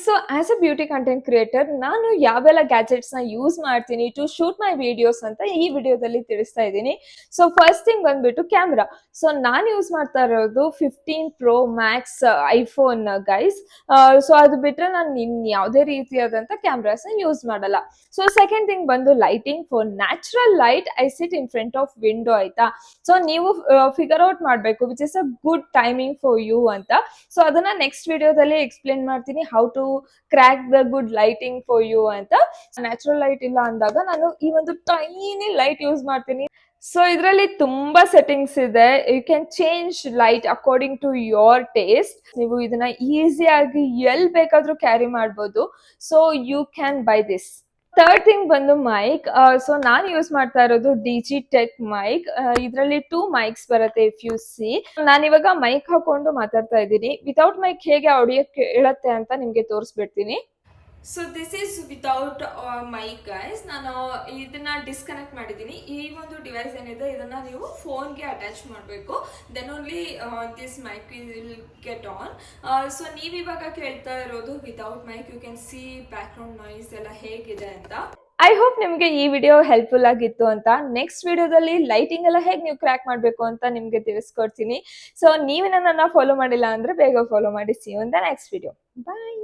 So as a beauty content creator ನಾನು ಯಾವೆಲ್ಲ ಗ್ಯಾಜೆಟ್ಸ್ನ use ಮಾಡ್ತೀನಿ ಟು ಶೂಟ್ ಮೈ ವಿಡಿಯೋಸ್ ಅಂತ ಈ ವಿಡಿಯೋದಲ್ಲಿ ತಿಳಿಸ್ತಾ ಇದ್ದೀನಿ. ಸೊ ಫಸ್ಟ್ ಥಿಂಗ್ ಬಂದ್ಬಿಟ್ಟು ಕ್ಯಾಮ್ರಾ. ಸೊ ನಾನು ಯೂಸ್ ಮಾಡ್ತಾ ಇರೋದು 15 Pro Max iPhone guys. So ಅದು ಬಿಟ್ಟರೆ ನಾನು ಯಾವುದೇ ರೀತಿಯಾದಂಥ ಕ್ಯಾಮ್ರಾಸ್ನ ಯೂಸ್ ಮಾಡಲ್ಲ. ಸೊ ಸೆಕೆಂಡ್ ಥಿಂಗ್ ಬಂದು lighting. For natural light I sit in front of window, ಆಯ್ತಾ. ಸೊ ನೀವು ಫಿಗರ್ ಔಟ್ ಮಾಡಬೇಕು which is a good timing for you ಅಂತ. ಸೊ ಅದನ್ನ ನೆಕ್ಸ್ಟ್ ವಿಡಿಯೋದಲ್ಲಿ ಎಕ್ಸ್ಪ್ಲೇನ್ ಮಾಡ್ತೀನಿ, how to crack the good lighting for you ಅಂತ. Natural light ಇಲ್ಲ ಅಂದಾಗ ನಾನು ಈ ಒಂದು ಟೈನಿ ಲೈಟ್ ಯೂಸ್ ಮಾಡ್ತೀನಿ. ಸೊ ಇದರಲ್ಲಿ ತುಂಬಾ ಸೆಟ್ಟಿಂಗ್ಸ್ ಇದೆ. You can change light according to your taste. ನೀವು ಇದನ್ನ ಈಸಿಯಾಗಿ ಎಲ್ಲಿ ಬೇಕಾದ್ರೂ ಕ್ಯಾರಿ ಮಾಡ್ಬೋದು. So you can buy this. Third thing ಬಂದು ಮೈಕ್. ಸೊ ನಾನು ಯೂಸ್ ಮಾಡ್ತಾ ಇರೋದು ಡಿಜಿಟೆಕ್ ಮೈಕ್. ಇದರಲ್ಲಿ 2 ಮೈಕ್ಸ್ ಬರುತ್ತೆ. ಇಫ್ ಯು ಸಿ, ನಾನು ಇವಾಗ ಮೈಕ್ ಹಾಕೊಂಡು ಮಾತಾಡ್ತಾ ಇದ್ದೀನಿ. ವಿತೌಟ್ ಮೈಕ್ ಹೇಗೆ ಆಡಿಯೋ ಕೇಳುತ್ತೆ ಅಂತ ನಿಮಗೆ ತೋರಿಸ್ಬಿಡ್ತೀನಿ. So this is without mic guys. ನಾನು ಇದನ್ನ ಡಿಸ್ಕನೆಕ್ಟ್ ಮಾಡಿದ್ದೀನಿ. ಈ ಒಂದು ಡಿವೈಸ್ ಏನಿದೆ ಇದನ್ನ ನೀವು ಫೋನ್ಗೆ ಅಟ್ಯಾಚ್ ಮಾಡಬೇಕು. Then only this mic will get on. So ನೀವಿವಾಗ ಕೇಳ್ತಾ ಇರೋದು without mic. You can see background noise ಎಲ್ಲ ಹೇಗಿದೆ ಅಂತ. ಐ ಹೋಪ್ ನಿಮಗೆ ಈ ವಿಡಿಯೋ ಹೆಲ್ಪ್ಫುಲ್ ಆಗಿತ್ತು ಅಂತ. ನೆಕ್ಸ್ಟ್ ವಿಡಿಯೋದಲ್ಲಿ ಲೈಟಿಂಗ್ ಎಲ್ಲ ಹೇಗೆ ನೀವು ಕ್ರ್ಯಾಕ್ ಮಾಡಬೇಕು ಅಂತ ನಿಮಗೆ ತಿಳಿಸ್ಕೊಡ್ತೀನಿ. ಸೊ ನೀವು ನನ್ನನ್ನು ಫಾಲೋ ಮಾಡಿಲ್ಲ ಅಂದರೆ ಬೇಗ ಫಾಲೋ ಮಾಡಿ. See you in the next video. Bye.